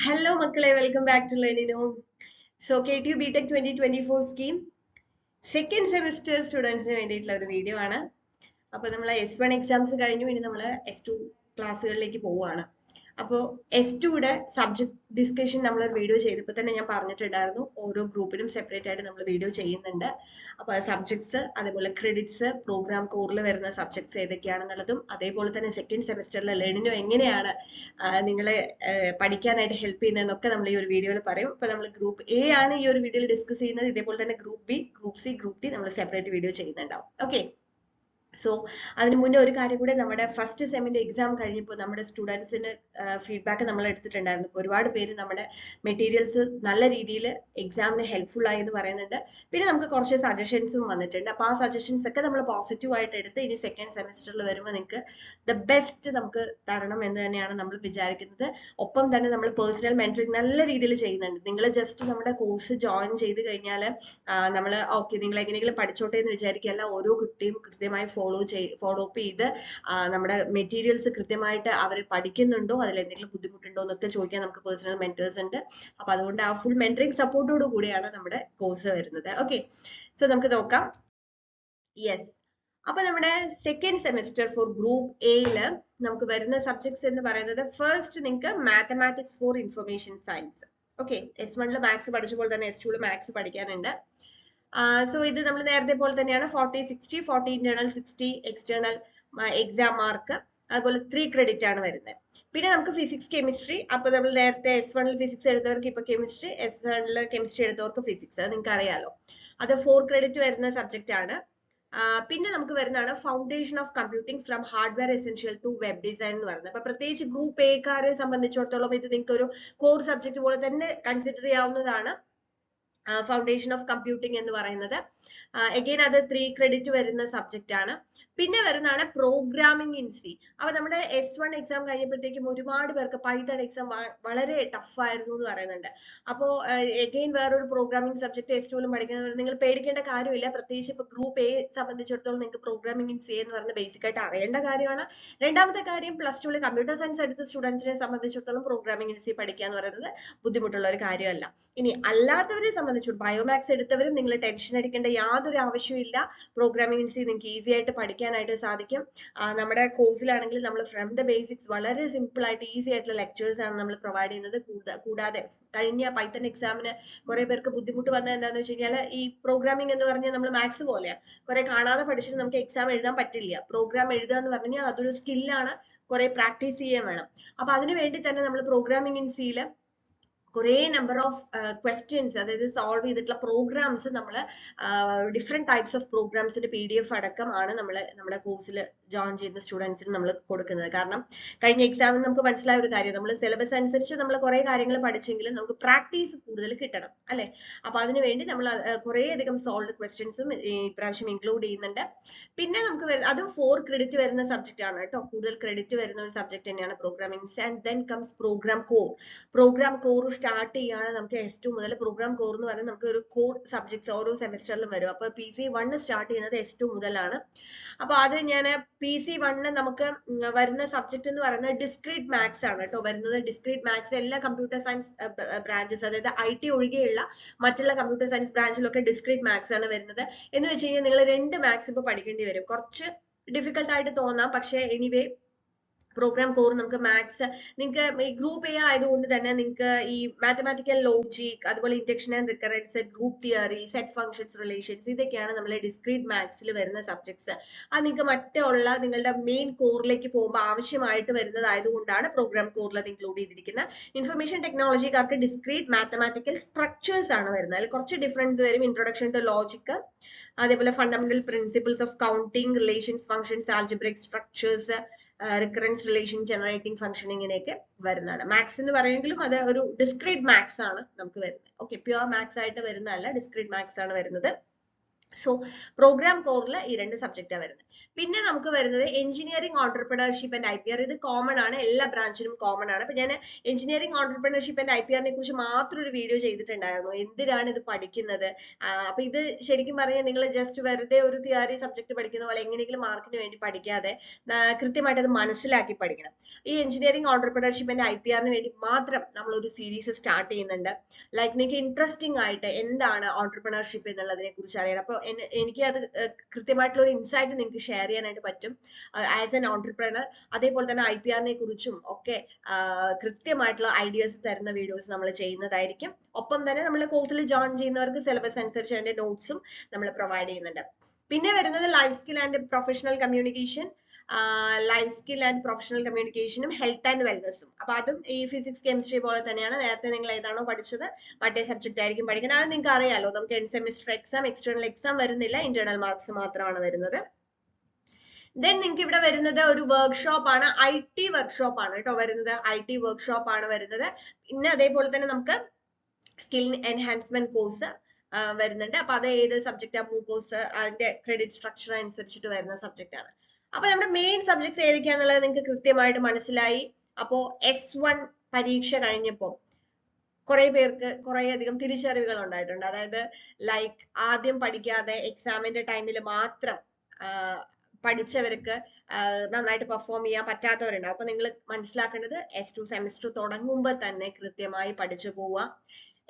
Hello മക്കളെ, welcome back to Learnino. So KTU BTech 2024 scheme second semester സ്റ്റുഡൻസിന് വേണ്ടിയിട്ടുള്ള ഒരു വീഡിയോ ആണ്. അപ്പോൾ നമ്മൾ S1 എക്സാംസ് കഴിഞ്ഞു, ഇനി നമ്മൾ S2 ക്ലാസ്സുകളിലേക്ക് പോവുകയാണ്. അപ്പോൾ S2യുടെ സബ്ജക്ട് ഡിസ്കഷൻ നമ്മളൊരു വീഡിയോ ചെയ്തപ്പോൾ തന്നെ ഞാൻ പറഞ്ഞിട്ടുണ്ടായിരുന്നു, ഓരോ ഗ്രൂപ്പിനും സെപ്പറേറ്റ് ആയിട്ട് നമ്മൾ വീഡിയോ ചെയ്യുന്നുണ്ട്. അപ്പോൾ സബ്ജക്ട്സ്, അതേപോലെ ക്രെഡിറ്റ്സ്, പ്രോഗ്രാം കോറിൽ വരുന്ന സബ്ജക്ട്സ് ഏതൊക്കെയാണെന്നുള്ളതും, അതേപോലെ തന്നെ സെക്കൻഡ് സെമിസ്റ്ററിൽ ലേണിനോ എങ്ങനെയാണ് നിങ്ങളെ പഠിക്കാനായിട്ട് ഹെൽപ്പ് ചെയ്യുന്നതെന്നൊക്കെ നമ്മൾ ഈ ഒരു വീഡിയോയിൽ പറയും. അപ്പോൾ നമ്മൾ ഗ്രൂപ്പ് എ ആണ് ഈ ഒരു വീഡിയോയിൽ ഡിസ്കസ് ചെയ്യുന്നത്. ഇതേപോലെ തന്നെ group B, group C, group D നമ്മൾ സെപ്പറേറ്റ് വീഡിയോ ചെയ്യുന്നുണ്ടാവും. ഓക്കെ. സോ അതിന് മുന്നേ ഒരു കാര്യം കൂടെ, നമ്മുടെ ഫസ്റ്റ് സെമിന്റെ എക്സാം കഴിഞ്ഞപ്പോൾ നമ്മുടെ സ്റ്റുഡൻസിന് ഫീഡ്ബാക്ക് നമ്മൾ എടുത്തിട്ടുണ്ടായിരുന്നു. ഒരുപാട് പേര് നമ്മുടെ മെറ്റീരിയൽസ് നല്ല രീതിയിൽ എക്സാമിന് ഹെൽപ്ഫുൾ ആയി എന്ന് പറയുന്നുണ്ട്. പിന്നെ നമുക്ക് കുറച്ച് സജഷൻസും വന്നിട്ടുണ്ട്. അപ്പോൾ ആ സജഷൻസ് ഒക്കെ നമ്മൾ പോസിറ്റീവ് ആയിട്ട് എടുത്ത് ഇനി സെക്കൻഡ് സെമിസ്റ്ററിൽ വരുമ്പോൾ നിങ്ങൾക്ക് ദ ബെസ്റ്റ് നമുക്ക് തരണം എന്ന് തന്നെയാണ് നമ്മൾ വിചാരിക്കുന്നത്. ഒപ്പം തന്നെ നമ്മൾ പേഴ്സണൽ മെന്ററിങ് നല്ല രീതിയിൽ ചെയ്യുന്നുണ്ട്. നിങ്ങൾ ജസ്റ്റ് നമ്മുടെ കോഴ്സ് ജോയിൻ ചെയ്ത് കഴിഞ്ഞാൽ നമ്മൾ ഓക്കെ നിങ്ങൾ എങ്ങനെയെങ്കിലും പഠിച്ചോട്ടെ എന്ന് വിചാരിക്കുകയല്ല. ഓരോ കുട്ടിയും കൃത്യമായി ഫോളോ അപ്പ് ചെയ്ത് നമ്മുടെ മെറ്റീരിയൽസ് കൃത്യമായിട്ട് അവർ പഠിക്കുന്നുണ്ടോ, അതിൽ എന്തെങ്കിലും ബുദ്ധിമുട്ടുണ്ടോ എന്നൊക്കെ ചോദിക്കാൻ നമുക്ക് പേഴ്സണൽ മെന്റേഴ്സ് ഉണ്ട്. അപ്പൊ അതുകൊണ്ട് ആ ഫുൾ മെന്ററിങ് സപ്പോർട്ടോട് കൂടിയാണ് നമ്മുടെ കോഴ്സ് വരുന്നത്. ഓക്കെ, സോ നമുക്ക് നോക്കാം. യെസ്, അപ്പൊ നമ്മുടെ സെക്കൻഡ് സെമിസ്റ്റർ ഫോർ ഗ്രൂപ്പ് എയില് നമുക്ക് വരുന്ന സബ്ജക്ട്സ് എന്ന് പറയുന്നത്, ഫസ്റ്റ് നിങ്ങൾക്ക് mathematics for information science. Okay, S1 maths പഠിച്ചപ്പോൾ തന്നെ S2 മാത്സ് പഠിക്കാനുണ്ട്. സോ ഇത് നമ്മൾ നേരത്തെ പോലെ തന്നെയാണ് 40-60, 40 ഇന്റേണൽ, 60 എക്സ്റ്റേണൽ എക്സാം മാർക്ക്, അതുപോലെ 3 ക്രെഡിറ്റ് ആണ് വരുന്നത്. പിന്നെ നമുക്ക് ഫിസിക്സ്, കെമിസ്ട്രി. അപ്പൊ നമ്മൾ നേരത്തെ S1 ഫിസിക്സ് എടുത്തവർക്ക് ഇപ്പൊ കെമിസ്ട്രി, S1 കെമിസ്ട്രി എടുത്തവർക്ക് ഫിസിക്സ്, അത് നിങ്ങൾക്ക് അറിയാലോ. അത് 4 ക്രെഡിറ്റ് വരുന്ന സബ്ജക്റ്റ് ആണ്. പിന്നെ നമുക്ക് വരുന്നതാണ് foundation of computing from hardware essential to web design എന്ന് പറയുന്നത്. അപ്പൊ പ്രത്യേകിച്ച് ഗ്രൂപ്പ് എക്കാരെ സംബന്ധിച്ചിടത്തോളം ഇത് നിങ്ങൾക്ക് ഒരു കോർ സബ്ജക്ട് പോലെ തന്നെ കൺസിഡർ ചെയ്യാവുന്നതാണ്. ഫൗണ്ടേഷൻ ഓഫ് കമ്പ്യൂട്ടിംഗ് എന്ന് പറയുന്നത് അഗെയിൻ അത് 3 ക്രെഡിറ്റ് വരുന്ന സബ്ജക്റ്റ് ആണ്. പിന്നെ വരുന്നതാണ് പ്രോഗ്രാമിംഗ് ഇൻ സി. അപ്പൊ നമ്മുടെ S1 എക്സാം കഴിഞ്ഞപ്പോഴത്തേക്കും ഒരുപാട് പേർക്ക് പൈത്തൺ എക്സാം വളരെ ടഫ് ആയിരുന്നു എന്ന് പറയുന്നുണ്ട്. അപ്പോൾ അഗെയിൻ വേറൊരു പ്രോഗ്രാമിംഗ് സബ്ജക്ട് S2 പഠിക്കുന്നത് നിങ്ങൾ പേടിക്കേണ്ട കാര്യമില്ല. പ്രത്യേകിച്ച് ഇപ്പൊ ഗ്രൂപ്പ് എ സംബന്ധിച്ചിടത്തോളം നിങ്ങൾക്ക് പ്രോഗ്രാമിംഗ് ഇൻ സി എന്ന് പറഞ്ഞ ബേസിക് ആയിട്ട് അറിയേണ്ട കാര്യമാണ്. രണ്ടാമത്തെ കാര്യം, +2 കമ്പ്യൂട്ടർ സയൻസ് എടുത്ത സ്റ്റുഡൻസിനെ സംബന്ധിച്ചിടത്തോളം പ്രോഗ്രാമിംഗ് ഇൻ സി പഠിക്കുക എന്ന് പറയുന്നത് ബുദ്ധിമുട്ടുള്ള ഒരു കാര്യമല്ല. ഇനി അല്ലാത്തവരെ സംബന്ധിച്ച് ബയോമാക്സ് എടുത്തവരും നിങ്ങൾ ടെൻഷൻ അടിക്കേണ്ട യാതൊരു ആവശ്യവും ഇല്ല. പ്രോഗ്രാമിംഗ് ഇൻ സി നിങ്ങൾക്ക് ഈസി ആയിട്ട് പഠിക്കാനായിട്ട് സാധിക്കും. നമ്മുടെ കോഴ്സിലാണെങ്കിൽ നമ്മൾ ഫ്രം ദ ബേസിക്സ് വളരെ സിമ്പിൾ ആയിട്ട് ഈസി ആയിട്ടുള്ള ലെക്ചേഴ്സ് ആണ് നമ്മൾ പ്രൊവൈഡ് ചെയ്യുന്നത്. കൂടാതെ കഴിഞ്ഞ പൈത്തൺ എക്സാമിന് കുറെ പേർക്ക് ബുദ്ധിമുട്ട് വന്നത് എന്താണെന്ന് വെച്ച് കഴിഞ്ഞാൽ, ഈ പ്രോഗ്രാമിംഗ് എന്ന് പറഞ്ഞാൽ നമ്മൾ മാത്സ് പോലെയാണ്, കുറെ കാണാതെ പഠിച്ചിട്ട് നമുക്ക് എക്സാം എഴുതാൻ പറ്റില്ല. പ്രോഗ്രാം എഴുതുക എന്ന് പറഞ്ഞു കഴിഞ്ഞാൽ അതൊരു സ്കില്ലാണ്, കുറെ പ്രാക്ടീസ് ചെയ്യാൻ വേണം. അപ്പൊ അതിനു വേണ്ടി തന്നെ നമ്മൾ പ്രോഗ്രാമിംഗ് ഇൻ സിയിൽ കുറേ നമ്പർ ഓഫ് ക്വസ്റ്റ്യൻസ്, അതായത് സോൾവ് ചെയ്തിട്ടുള്ള പ്രോഗ്രാംസ്, നമ്മൾ ഡിഫറെന്റ് ടൈപ്സ് ഓഫ് പ്രോഗ്രാംസിന്റെ PDF അടക്കമാണ് നമ്മൾ നമ്മുടെ കോഴ്സിൽ ജോയിൻ ചെയ്യുന്ന സ്റ്റുഡൻസിന് നമ്മൾ കൊടുക്കുന്നത്. കാരണം കഴിഞ്ഞ എക്സാമിന് നമുക്ക് മനസ്സിലായ ഒരു കാര്യം, നമ്മൾ സിലബസ് അനുസരിച്ച് നമ്മൾ കുറെ കാര്യങ്ങൾ പഠിച്ചെങ്കിലും നമുക്ക് പ്രാക്ടീസ് കൂടുതൽ കിട്ടണം അല്ലെ. അപ്പൊ അതിനു വേണ്ടി നമ്മൾ കുറേ അധികം സോൾവ് ക്വസ്റ്റ്യൻസും ഇപ്രാവശ്യം ഇൻക്ലൂഡ് ചെയ്യുന്നുണ്ട്. പിന്നെ നമുക്ക് അതും 4 ക്രെഡിറ്റ് വരുന്ന സബ്ജക്റ്റ് ആണ് കേട്ടോ. കൂടുതൽ ക്രെഡിറ്റ് വരുന്ന ഒരു സബ്ജക്ട് തന്നെയാണ് programming. And then comes program core. Program core start ചെയ്യാണ് നമുക്ക് S2 മുതൽ. പ്രോഗ്രാം കോർ എന്ന് പറയുന്നത് നമുക്ക് ഒരു കോർ സബ്ജക്ട്സ് ഓരോ സെമിസ്റ്ററിലും വരും. അപ്പൊ PC1 സ്റ്റാർട്ട് ചെയ്യുന്നത് S2 മുതലാണ്. അപ്പൊ അത് ഞാൻ PC1 നമുക്ക് വരുന്ന സബ്ജക്ട് എന്ന് പറയുന്നത് ഡിസ്ക്രീറ്റ് മാത്സ് ആണ് കേട്ടോ വരുന്നത്. ഡിസ്ക്രീറ്റ് മാത്സ് എല്ലാ കമ്പ്യൂട്ടർ സയൻസ് ബ്രാഞ്ചസ്, അതായത് IT ഒഴികെയുള്ള മറ്റുള്ള കമ്പ്യൂട്ടർ സയൻസ് ബ്രാഞ്ചിലൊക്കെ ഡിസ്ക്രീറ്റ് മാത്സ് ആണ് വരുന്നത്. എന്ന് വെച്ച് കഴിഞ്ഞാൽ നിങ്ങൾ 2 മാത്സ് ഇപ്പൊ പഠിക്കേണ്ടി വരും. കുറച്ച് ഡിഫിക്കൽട്ട് ആയിട്ട് തോന്നാം, പക്ഷേ എനിവേ പ്രോഗ്രാം കോർ നമുക്ക് മാത്സ്, നിങ്ങൾക്ക് ഈ ഗ്രൂപ്പ് എ ആയതുകൊണ്ട് തന്നെ നിങ്ങൾക്ക് ഈ മാത്തമാറ്റിക്കൽ ലോജിക്, അതുപോലെ induction and recurrence, group theory, set functions, relations, ഇതൊക്കെയാണ് നമ്മളെ ഡിസ്ക്രീറ്റ് മാത്സിൽ വരുന്ന സബ്ജക്ട്സ്. അത് നിങ്ങൾക്ക് മറ്റുള്ള നിങ്ങളുടെ മെയിൻ കോറിലേക്ക് പോകുമ്പോൾ ആവശ്യമായിട്ട് വരുന്നതായതുകൊണ്ടാണ് പ്രോഗ്രാം കോറിൽ അത് ഇൻക്ലൂഡ് ചെയ്തിരിക്കുന്നത്. ഇൻഫർമേഷൻ ടെക്നോളജിക്കാർക്ക് ഡിസ്ക്രീറ്റ് മാത്തമാറ്റിക്കൽ സ്ട്രക്ചേഴ്സ് ആണ് വരുന്നത്. അതിൽ കുറച്ച് ഡിഫറൻസ് വരും. ഇൻട്രൊഡക്ഷൻ ടു ലോജിക്, അതേപോലെ fundamental principles of counting, relations, functions, algebraic structures, recurrence, relation, generating function, ഇങ്ങനെയൊക്കെ വരുന്നതാണ്. മാത്സ് എന്ന് പറയുമെങ്കിലും അത് ഒരു ഡിസ്ക്രീറ്റ് മാത്സ് ആണ് നമുക്ക് വരുന്നത്. ഓക്കെ, പ്യുവർ മാത്സ് ആയിട്ട് വരുന്നതല്ല, ഡിസ്ക്രീറ്റ് മാത്സ് ആണ് വരുന്നത്. സോ പ്രോഗ്രാം കോറിൽ ഈ രണ്ട് സബ്ജക്റ്റാണ് വരുന്നത്. പിന്നെ നമുക്ക് വരുന്നത് എഞ്ചിനീയറിംഗ് ഓൺടർപ്രണർഷിപ്പ് ആൻഡ് IPR. ഇത് കോമൺ ആണ്, എല്ലാ ബ്രാഞ്ചിനും കോമൺ ആണ്. അപ്പൊ ഞാൻ എഞ്ചിനീയറിംഗ് ഓൺടർപ്രണർഷിപ്പ് ആൻഡ് IPR കുറിച്ച് മാത്രം ഒരു വീഡിയോ ചെയ്തിട്ടുണ്ടായിരുന്നു, എന്തിനാണ് ഇത് പഠിക്കുന്നത്. അപ്പൊ ഇത് ശരിക്കും പറഞ്ഞാൽ നിങ്ങൾ ജസ്റ്റ് വെറുതെ ഒരു തിയറി സബ്ജക്ട് പഠിക്കുന്ന പോലെ എങ്ങനെയെങ്കിലും മാർക്കിന് വേണ്ടി പഠിക്കാതെ കൃത്യമായിട്ട് അത് മനസ്സിലാക്കി പഠിക്കണം. ഈ എഞ്ചിനീയറിംഗ് ഓൺടർപ്രണർഷിപ്പ് ആൻഡ് IPR വേണ്ടി മാത്രം നമ്മൾ ഒരു സീരീസ് സ്റ്റാർട്ട് ചെയ്യുന്നുണ്ട്. ലൈക്ക് നിങ്ങൾക്ക് ഇൻട്രസ്റ്റിംഗ് ആയിട്ട് എന്താണ് ഓൺടർപ്രണർഷിപ്പ് എന്നുള്ളതിനെ കുറിച്ച് അറിയണം. അപ്പൊ എനിക്ക് അത് കൃത്യമായിട്ടുള്ള ഒരു ഇൻസൈറ്റ് നിങ്ങൾക്ക് ഷെയർ ചെയ്യാനായിട്ട് പറ്റും ആസ് എൻ ഓൺടർപ്രണർ. അതേപോലെ തന്നെ IPR കുറിച്ചും ഒക്കെ കൃത്യമായിട്ടുള്ള ഐഡിയാസ് തരുന്ന വീഡിയോസ് നമ്മൾ ചെയ്യുന്നതായിരിക്കും. ഒപ്പം തന്നെ നമ്മൾ കോഴ്സിൽ ജോയിൻ ചെയ്യുന്നവർക്ക് സിലബസ് അനുസരിച്ച് അതിന്റെ നോട്ട്സും നമ്മൾ പ്രൊവൈഡ് ചെയ്യുന്നുണ്ട്. പിന്നെ വരുന്നത് life skill and professional communication, life skill and professional കമ്മ്യൂണിക്കേഷനും ഹെൽത്ത് ആൻഡ് വെൽനസും. അപ്പൊ അതും ഈ ഫിസിക്സ് കെമിസ്ട്രി പോലെ തന്നെയാണ്. നേരത്തെ നിങ്ങൾ ഏതാണോ പഠിച്ചത് മറ്റേ സബ്ജക്ട് ആയിരിക്കും പഠിക്കുന്നത്. അത് നിങ്ങൾക്ക് അറിയാലോ, നമുക്ക് end semester exam, external exam വരുന്നില്ല, ഇന്റേണൽ മാർക്സ് മാത്രമാണ് വരുന്നത്. ദെൻ നിങ്ങൾക്ക് ഇവിടെ വരുന്നത് ഒരു വർക്ക്ഷോപ്പ് ആണ്, IT വർക്ക്ഷോപ്പ് ആണ് കേട്ടോ വരുന്നത്, IT വർക്ക്ഷോപ്പ് ആണ് വരുന്നത്. പിന്നെ അതേപോലെ തന്നെ നമുക്ക് സ്കിൽ എൻഹാൻസ്മെന്റ് കോഴ്സ് വരുന്നുണ്ട്. അപ്പൊ അത് ഏത് സബ്ജക്റ്റ് ആണ്, കോഴ്സ് അതിന്റെ ക്രെഡിറ്റ് സ്ട്രക്ചർ അനുസരിച്ചിട്ട് വരുന്ന സബ്ജക്റ്റ് ആണ്. അപ്പൊ നമ്മുടെ മെയിൻ സബ്ജക്ട്സ് ഏതൊക്കെയാണെന്നുള്ളത് നിങ്ങൾക്ക് കൃത്യമായിട്ട് മനസ്സിലായി. അപ്പോ S1 പരീക്ഷ കഴിഞ്ഞപ്പോ കുറെ പേർക്ക് കുറെ അധികം തിരിച്ചറിവുകൾ ഉണ്ടായിട്ടുണ്ട്. അതായത് ലൈക്ക് ആദ്യം പഠിക്കാതെ എക്സാമിന്റെ ടൈമിൽ മാത്രം പഠിച്ചവർക്ക് നന്നായിട്ട് പെർഫോം ചെയ്യാൻ പറ്റാത്തവരുണ്ട്. അപ്പൊ നിങ്ങൾ മനസ്സിലാക്കേണ്ടത് S2 സെമിസ്റ്റർ തുടങ്ങുമ്പോൾ തന്നെ കൃത്യമായി പഠിച്ചു പോവുക.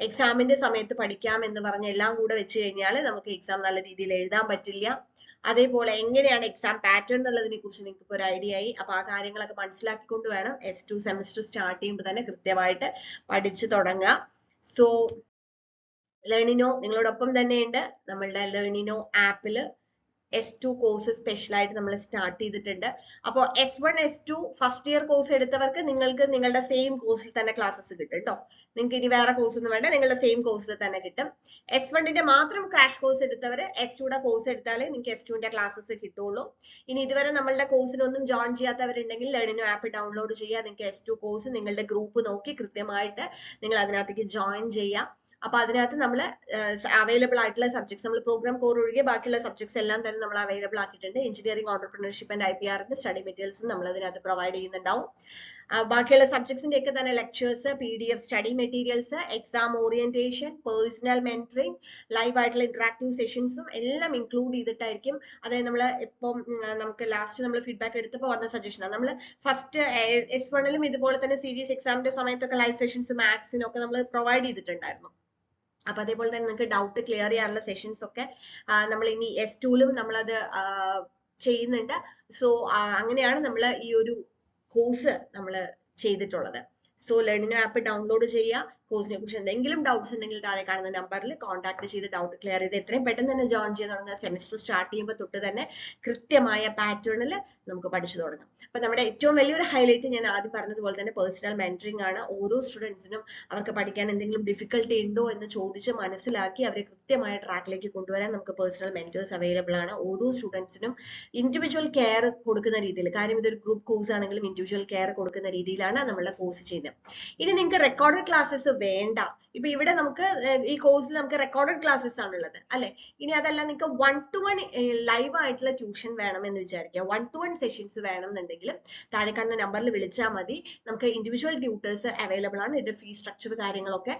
എക്സാമിന്റെ സമയത്ത് പഠിക്കാം എന്ന് പറഞ്ഞ് എല്ലാം കൂടെ വെച്ച് കഴിഞ്ഞാൽ നമുക്ക് എക്സാം നല്ല രീതിയിൽ എഴുതാൻ പറ്റില്ല. അതേപോലെ എങ്ങനെയാണ് എക്സാം പാറ്റേൺ എന്നുള്ളതിനെ കുറിച്ച് നിങ്ങൾക്ക് ഒരു ഐഡിയ ആയി. അപ്പൊ ആ കാര്യങ്ങളൊക്കെ മനസ്സിലാക്കിക്കൊണ്ട് വേണം S2 സെമിസ്റ്റർ സ്റ്റാർട്ട് ചെയ്യുമ്പോൾ തന്നെ കൃത്യമായിട്ട് പഠിച്ചു തുടങ്ങുക. സോ ലേണിനോ നിങ്ങളോടൊപ്പം തന്നെയുണ്ട്. നമ്മളുടെ ലേണിനോ ആപ്പിൽ S2 കോഴ്സ് സ്പെഷ്യൽ ആയിട്ട് നമ്മൾ സ്റ്റാർട്ട് ചെയ്തിട്ടുണ്ട്. അപ്പോൾ S1 S2 first year course എടുത്തവർക്ക് നിങ്ങൾക്ക് നിങ്ങളുടെ സെയിം കോഴ്സിൽ തന്നെ ക്ലാസ്സസ് കിട്ടും കേട്ടോ. നിങ്ങൾക്ക് ഇനി വേറെ കോഴ്സ് ഒന്നും വേണ്ട, നിങ്ങളുടെ സെയിം കോഴ്സിൽ തന്നെ കിട്ടും. S1 മാത്രം ക്രാഷ് കോഴ്സ് എടുത്തവർ S2 കോഴ്സ് എടുത്താലേ നിങ്ങൾക്ക് S2 ക്ലാസ്സസ് കിട്ടുള്ളൂ. ഇനി ഇതുവരെ നമ്മളുടെ കോഴ്സിനൊന്നും ജോയിൻ ചെയ്യാത്തവരുണ്ടെങ്കിൽ ലേണിനോ ആപ്പ് ഡൗൺലോഡ് ചെയ്യുക. നിങ്ങൾക്ക് S2 കോഴ്സ് നിങ്ങളുടെ ഗ്രൂപ്പ് നോക്കി കൃത്യമായിട്ട് നിങ്ങൾ അതിനകത്തേക്ക് ജോയിൻ ചെയ്യാം. അപ്പൊ അതിനകത്ത് നമ്മൾ അവൈലബിൾ ആയിട്ടുള്ള സബ്ജക്ട്സ്, നമ്മൾ പ്രോഗ്രാം കോർ ഒഴികെ ബാക്കിയുള്ള സബ്ജക്ട്സ് എല്ലാം തന്നെ നമ്മൾ അവൈലബിൾ ആക്കിയിട്ടുണ്ട്. Engineering entrepreneurship and IPR study materials നമ്മൾ അതിനകത്ത് പ്രൊവൈഡ് ചെയ്യുന്നുണ്ടാവും. ബാക്കിയുള്ള സബ്ജക്ട്സിന്റെ ഒക്കെ തന്നെ lectures, PDF study materials, exam orientation, personal mentoring, live ആയിട്ടുള്ള ഇന്ററാക്റ്റീവ് സെഷൻസും എല്ലാം ഇൻക്ലൂഡ് ചെയ്തിട്ടായിരിക്കും. അതായത് നമ്മൾ ഇപ്പം നമുക്ക് ലാസ്റ്റ് നമ്മൾ ഫീഡ്ബാക്ക് എടുത്തപ്പോൾ വന്ന സജഷനാണ്. നമ്മൾ ഫസ്റ്റ് S1 ഇതുപോലെ തന്നെ സീരീസ് എക്സാമിന്റെ സമയത്തൊക്കെ ലൈവ് സെഷൻസ് മാത്സിനൊക്കെ നമ്മൾ പ്രൊവൈഡ് ചെയ്തിട്ടുണ്ടായിരുന്നു. അപ്പൊ അതേപോലെ തന്നെ നിങ്ങൾക്ക് ഡൗട്ട് ക്ലിയർ ചെയ്യാനുള്ള സെഷൻസ് ഒക്കെ നമ്മൾ ഇനി S2 നമ്മളത് ചെയ്യുന്നുണ്ട്. സോ അങ്ങനെയാണ് നമ്മൾ ഈ ഒരു കോഴ്സ് നമ്മൾ ചെയ്തിട്ടുള്ളത്. സോ ലേണിനോ ആപ്പ് ഡൗൺലോഡ് ചെയ്യുക. കോഴ്സിനെ കുറിച്ച് എന്തെങ്കിലും ഡൗട്ട്സ് ഉണ്ടെങ്കിൽ താഴെ കാണുന്ന നമ്പറിൽ കോൺടാക്ട് ചെയ്ത് ഡൗട്ട് ക്ലിയർ ചെയ്ത് എത്രയും പെട്ടെന്ന് തന്നെ ജോയിൻ ചെയ്ത് തുടങ്ങുക. സെമിസ്റ്റർ സ്റ്റാർട്ട് ചെയ്യുമ്പോൾ തൊട്ട് തന്നെ കൃത്യമായ പാറ്റേണിൽ നമുക്ക് പഠിച്ചു തുടങ്ങാം. അപ്പൊ നമ്മുടെ ഏറ്റവും വലിയൊരു ഹൈലൈറ്റ് ഞാൻ ആദ്യം പറഞ്ഞതുപോലെ തന്നെ പേഴ്സണൽ മെന്ററിംഗ് ആണ്. ഓരോ സ്റ്റുഡൻസിനും അവർക്ക് പഠിക്കാൻ എന്തെങ്കിലും ഡിഫിക്കൽട്ടി ഉണ്ടോ എന്ന് ചോദിച്ച് മനസ്സിലാക്കി അവരെ കൃത്യമായ ട്രാക്കിലേക്ക് കൊണ്ടുവരാൻ നമുക്ക് പേഴ്സണൽ മെന്റേഴ്സ് അവൈലബിൾ ആണ്. ഓരോ സ്റ്റുഡൻസിനും ഇൻഡിവിജ്വൽ കെയർ കൊടുക്കുന്ന രീതിയിൽ, കാര്യം ഇതൊരു ഗ്രൂപ്പ് കോഴ്സ് ആണെങ്കിലും ഇൻഡിവിജ്വൽ കെയർ കൊടുക്കുന്ന രീതിയിലാണ് നമ്മളുടെ കോഴ്സ് ചെയ്യുന്നത്. ഇനി നിങ്ങൾക്ക് റെക്കോർഡഡ് ക്ലാസ്സസ് വേണ്ട. ഇപ്പൊ ഇവിടെ നമുക്ക് ഈ കോഴ്സിൽ നമുക്ക് റെക്കോർഡഡ് ക്ലാസ്സസ് ആണുള്ളത് അല്ലെ. ഇനി അതല്ല നിങ്ങൾക്ക് 1-to-1 ലൈവ് ആയിട്ടുള്ള ട്യൂഷൻ വേണമെന്ന് വിചാരിക്കുക, 1-to-1 സെഷൻസ് വേണമെന്നുണ്ടെങ്കിൽ താഴെ കാണുന്ന നമ്പറിൽ വിളിച്ചാൽ മതി. നമുക്ക് ഇൻഡിവിജ്വൽ ട്യൂട്ടേഴ്സ് അവൈലബിൾ ആണ്. ഇതിന്റെ ഫീ സ്ട്രക്ചർ കാര്യങ്ങളൊക്കെ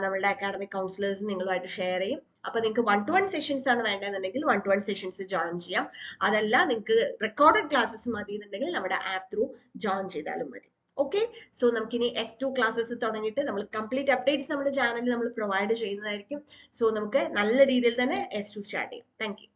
നമ്മളുടെ അക്കാഡമിക് കൗൺസിലേഴ്സ് നിങ്ങളുമായിട്ട് ഷെയർ ചെയ്യും. അപ്പൊ നിങ്ങൾക്ക് 1-to-1 സെഷൻസ് ആണ് വേണ്ടതെന്നുണ്ടെങ്കിൽ 1-to-1 സെഷൻസ് ജോയിൻ ചെയ്യാം. അതല്ല നിങ്ങൾക്ക് റെക്കോർഡഡ് ക്ലാസ്സസ് മതി എന്നുണ്ടെങ്കിൽ നമ്മുടെ ആപ്പ് ത്രൂ ജോയിൻ ചെയ്താലും മതി. ഓക്കെ, സോ നമുക്കിനി S2 ക്ലാസ്സസ് തുടങ്ങിയിട്ട് നമ്മൾ കംപ്ലീറ്റ് അപ്ഡേറ്റ്സ് നമ്മുടെ ചാനലിൽ നമ്മൾ പ്രൊവൈഡ് ചെയ്യുന്നതായിരിക്കും. സോ നമുക്ക് നല്ല രീതിയിൽ തന്നെ S2 സ്റ്റാർട്ട് ചെയ്യാം. Thank you.